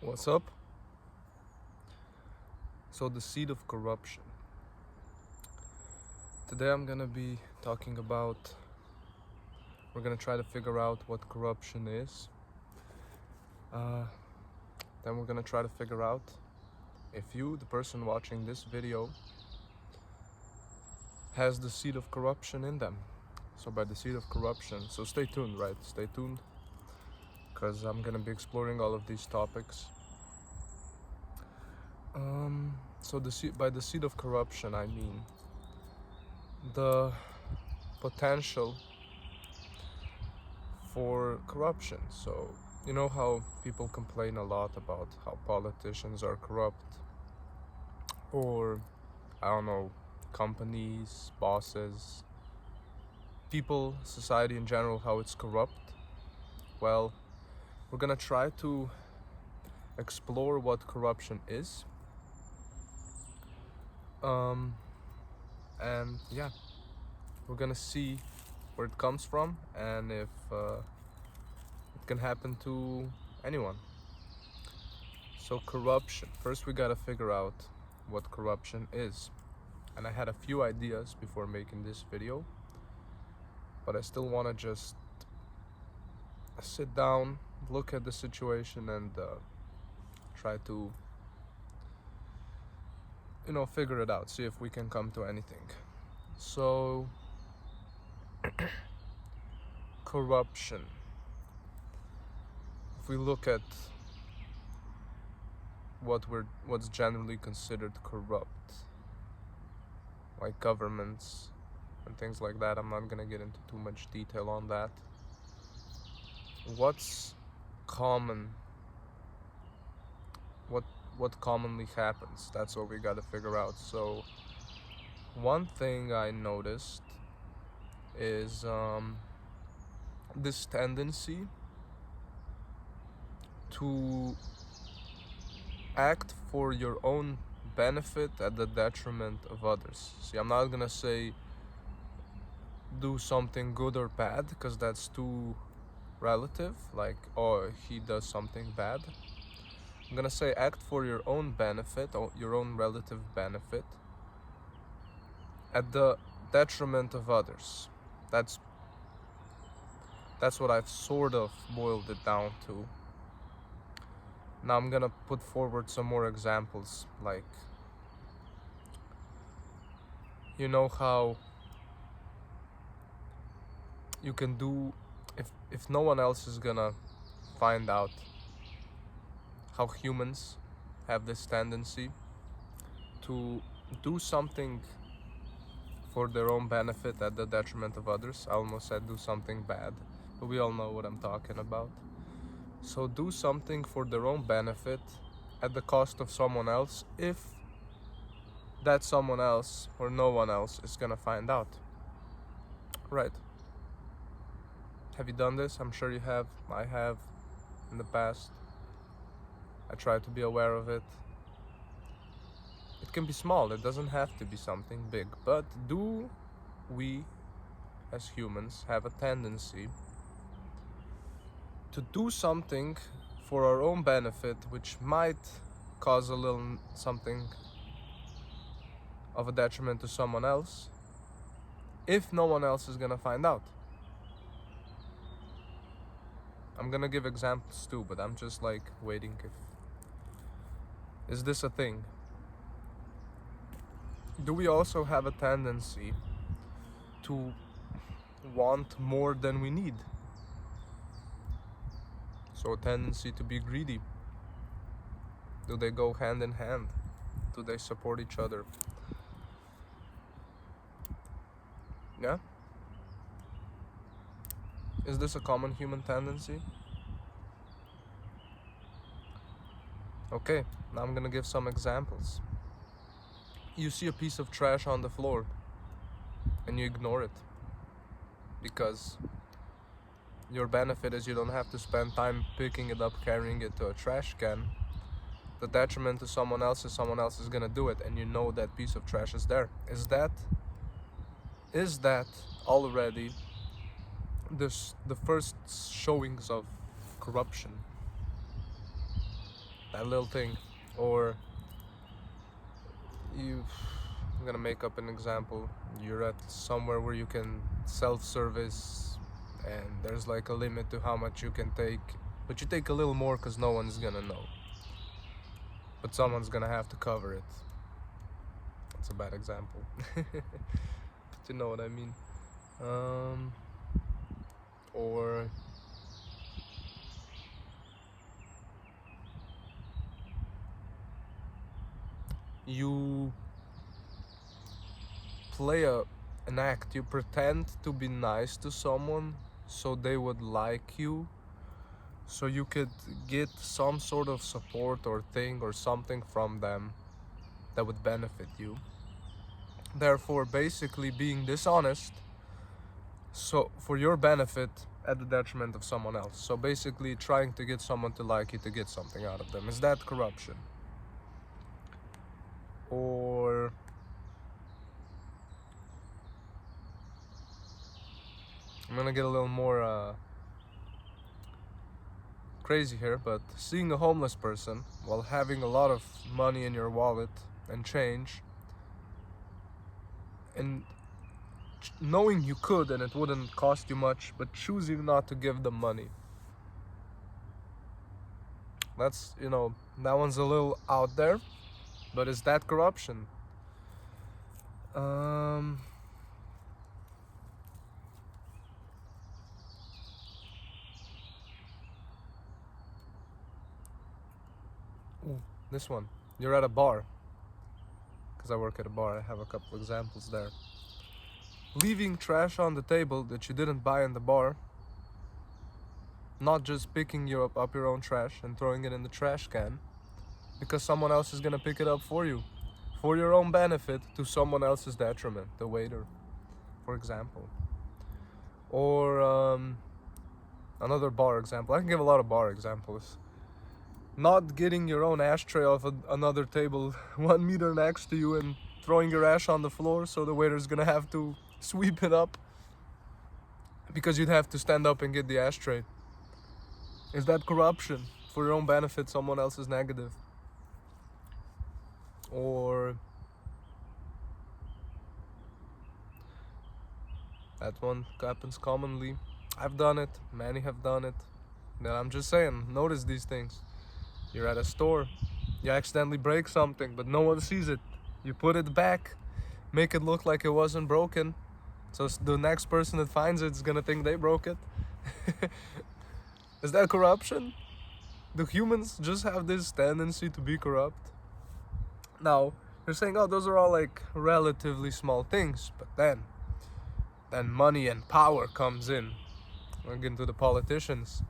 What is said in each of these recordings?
What's up? So the seed of corruption. Today I'm gonna be talking about, we're gonna try to figure out what corruption is. Then we're gonna try to figure out if you, the person watching this video, has the seed of corruption in them. So by the seed of corruption, so stay tuned, right? Stay tuned, because I'm gonna be exploring all of these topics. By the seed of corruption, I mean the potential for corruption. So you know how people complain a lot about how politicians are corrupt, or I don't know, companies, bosses, people, society in general, how it's corrupt. Well, we're gonna try to explore what corruption is. And yeah, we're gonna see where it comes from and if it can happen to anyone. So corruption, first we gotta figure out what corruption is. And I had a few ideas before making this video, but I still want to just sit down, look at the situation, and try to figure it out, see if we can come to anything. So corruption, if we look at what's generally considered corrupt, like governments and things like that, I'm not gonna get into too much detail on that. What's common, what commonly happens, that's what we gotta figure out. So one thing I noticed is this tendency to act for your own benefit at the detriment of others. See, I'm not gonna say do something good or bad, because that's too relative, like, oh, he does something bad. I'm gonna say act for your own benefit, or your own relative benefit, at the detriment of others. That's what I've sort of boiled it down to. Now I'm gonna put forward some more examples, like, you know how you can do, if no one else is gonna find out, how humans have this tendency to do something for their own benefit at the detriment of others. I almost said do something bad, but we all know what I'm talking about. So do something for their own benefit at the cost of someone else, if that someone else or no one else is gonna find out. Right? Have you done this? I'm sure you have. I have in the past. I try to be aware of it. It can be small, it doesn't have to be something big, but do we as humans have a tendency to do something for our own benefit, which might cause a little something of a detriment to someone else, if no one else is gonna find out? I'm gonna give examples too, but I'm just like waiting. Is this a thing? Do we also have a tendency to want more than we need? So a tendency to be greedy. Do they go hand in hand? Do they support each other? Yeah? Is this a common human tendency? Okay, now I'm gonna give some examples. You see a piece of trash on the floor and you ignore it because your benefit is you don't have to spend time picking it up, carrying it to a trash can. The detriment to someone else is someone else is gonna do it, and you know that piece of trash is there. Is that already the first showings of corruption? that little thing. Or I'm gonna make up an example. You're at somewhere where you can self-service, and there's like a limit to how much you can take, but you take a little more because no one's gonna know. But someone's gonna have to cover it. That's a bad example. But you know what I mean. Or you play an act, you pretend to be nice to someone so they would like you, so you could get some sort of support or thing or something from them that would benefit you. Therefore, basically being dishonest so for your benefit at the detriment of someone else. So basically trying to get someone to like you to get something out of them. Is that corruption? Or I'm gonna get a little more crazy here, but seeing a homeless person while having a lot of money in your wallet and change, and knowing you could and it wouldn't cost you much, but choosing not to give them money. That's, that one's a little out there, but is that corruption? Ooh, this one. You're at a bar, because I work at a bar, I have a couple examples there. Leaving trash on the table that you didn't buy in the bar, not just picking up your own trash and throwing it in the trash can, because someone else is gonna pick it up for you, for your own benefit, to someone else's detriment, the waiter, for example. Or another bar example. I can give a lot of bar examples. Not getting your own ashtray off another table 1 meter next to you and throwing your ash on the floor, so the waiter's gonna have to sweep it up because you'd have to stand up and get the ashtray. Is that corruption? For your own benefit, someone else's negative. Or that one happens commonly. I've done it, many have done it. Then I'm just saying, notice these things. You're at a store, you accidentally break something, but no one sees it. You put it back, make it look like it wasn't broken, so the next person that finds it is gonna think they broke it. Is that corruption? Do humans just have this tendency to be corrupt? Now, you're saying, oh, those are all like relatively small things, but then money and power comes in. We're getting to the politicians.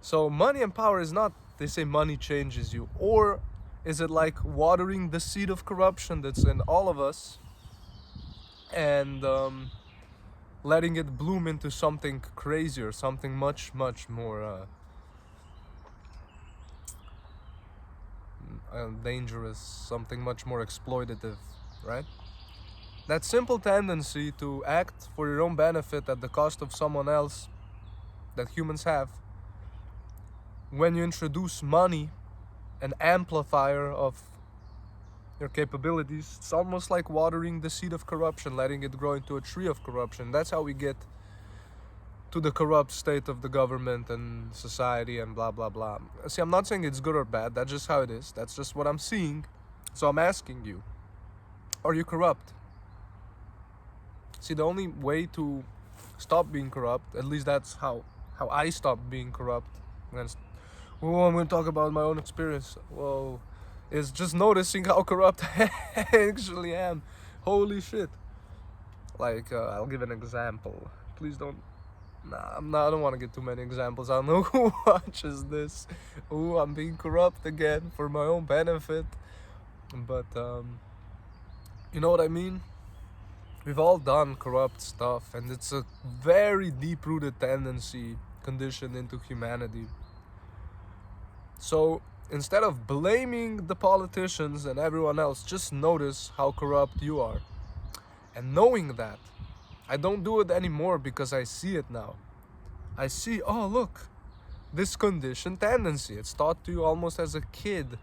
So money and power is not, they say money changes you, or is it like watering the seed of corruption that's in all of us and letting it bloom into something crazier, something much, much more dangerous, something much more exploitative, right? That simple tendency to act for your own benefit at the cost of someone else that humans have, when you introduce money, an amplifier of your capabilities, it's almost like watering the seed of corruption, letting it grow into a tree of corruption. That's how we get to the corrupt state of the government and society and blah blah blah. See, I'm not saying it's good or bad, that's just how it is, that's just what I'm seeing. So I'm asking you, are you corrupt? See, the only way to stop being corrupt, at least that's how I stopped being corrupt. I'm going to talk about my own experience. Whoa. Is just noticing how corrupt I actually am. Holy shit. Like, I'll give an example. Please don't. I don't want to get too many examples. I don't know who watches this. Ooh, I'm being corrupt again for my own benefit. But, you know what I mean? We've all done corrupt stuff, and it's a very deep-rooted tendency conditioned into humanity. So instead of blaming the politicians and everyone else, just notice how corrupt you are. And knowing that, I don't do it anymore because I see it now. I see, oh look, this conditioned tendency. It's taught to you almost as a kid.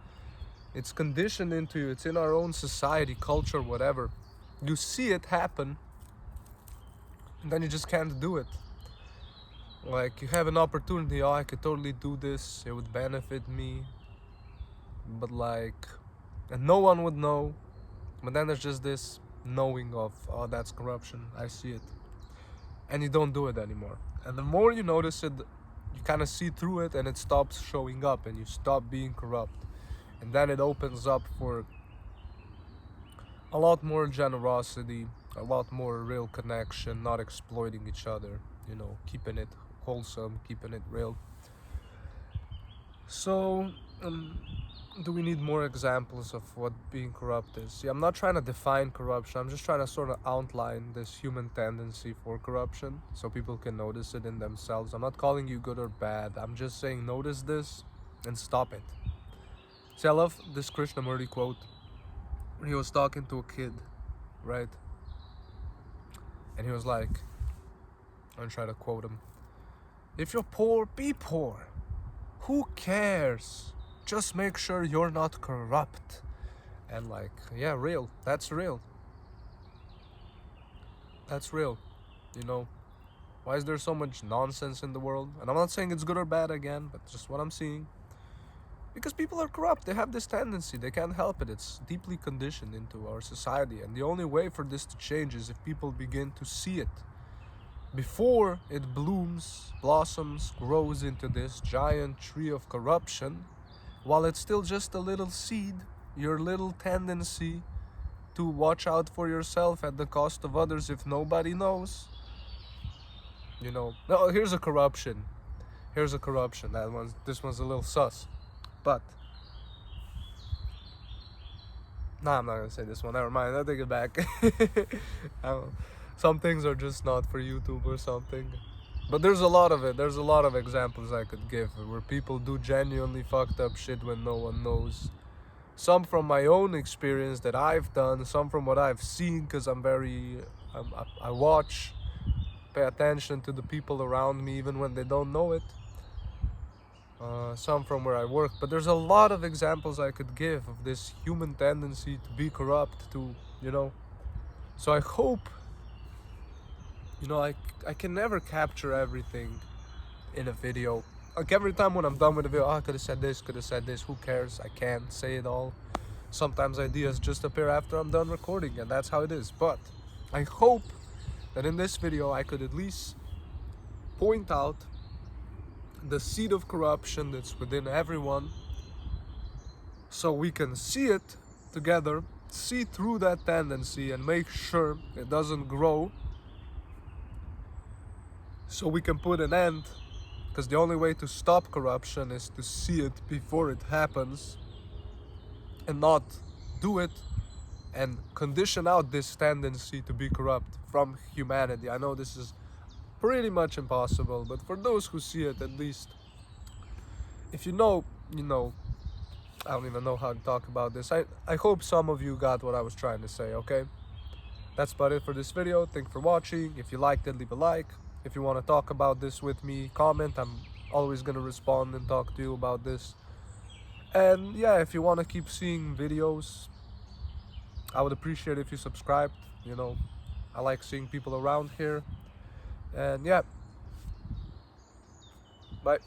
It's conditioned into you. It's in our own society, culture, whatever. You see it happen, and then you just can't do it. Like, you have an opportunity, oh, I could totally do this, it would benefit me, but like, and no one would know. But then there's just this knowing of, oh, that's corruption, I see it, and you don't do it anymore. And the more you notice it, you kind of see through it, and it stops showing up, and you stop being corrupt. And then it opens up for a lot more generosity, a lot more real connection, not exploiting each other, you know, keeping it wholesome, keeping it real. So, do we need more examples of what being corrupt is? See, I'm not trying to define corruption, I'm just trying to sort of outline this human tendency for corruption so people can notice it in themselves. I'm not calling you good or bad, I'm just saying notice this and stop it. See, I love this Krishnamurti quote. He was talking to a kid, right? And he was like, I'm trying to quote him, if you're poor, be poor. Who cares? Just make sure you're not corrupt. And like, yeah, real. That's real. That's real. You know, why is there so much nonsense in the world? And I'm not saying it's good or bad again, but just what I'm seeing. Because people are corrupt. They have this tendency. They can't help it. It's deeply conditioned into our society. And the only way for this to change is if people begin to see it before it blooms, blossoms, grows into this giant tree of corruption. While it's still just a little seed, your little tendency to watch out for yourself at the cost of others if nobody knows. You know, no, here's a corruption. Here's a corruption. This one's a little sus. But nah, I'm not gonna say this one. Never mind. I'll take it back. Some things are just not for YouTube or something. But there's a lot of it. There's a lot of examples I could give where people do genuinely fucked up shit when no one knows. Some from my own experience that I've done, some from what I've seen, because I watch, pay attention to the people around me even when they don't know it. Some from where I work, but there's a lot of examples I could give of this human tendency to be corrupt, to, you know. So I hope, you know, I can never capture everything in a video. Like every time when I'm done with the video, oh, I could have said this, who cares? I can't say it all. Sometimes ideas just appear after I'm done recording, and that's how it is. But I hope that in this video I could at least point out the seed of corruption that's within everyone, so we can see it together, see through that tendency and make sure it doesn't grow, so we can put an end, because the only way to stop corruption is to see it before it happens and not do it and condition out this tendency to be corrupt from humanity. I know this is pretty much impossible, but for those who see it, at least, if you know, you know. I don't even know how to talk about this. I hope some of you got what I was trying to say, okay? That's about it for this video. Thanks for watching. If you liked it, leave a like. If you want to talk about this with me, comment. I'm always going to respond and talk to you about this. And yeah, if you want to keep seeing videos, I would appreciate if you subscribed. You know, I like seeing people around here. And yeah, bye.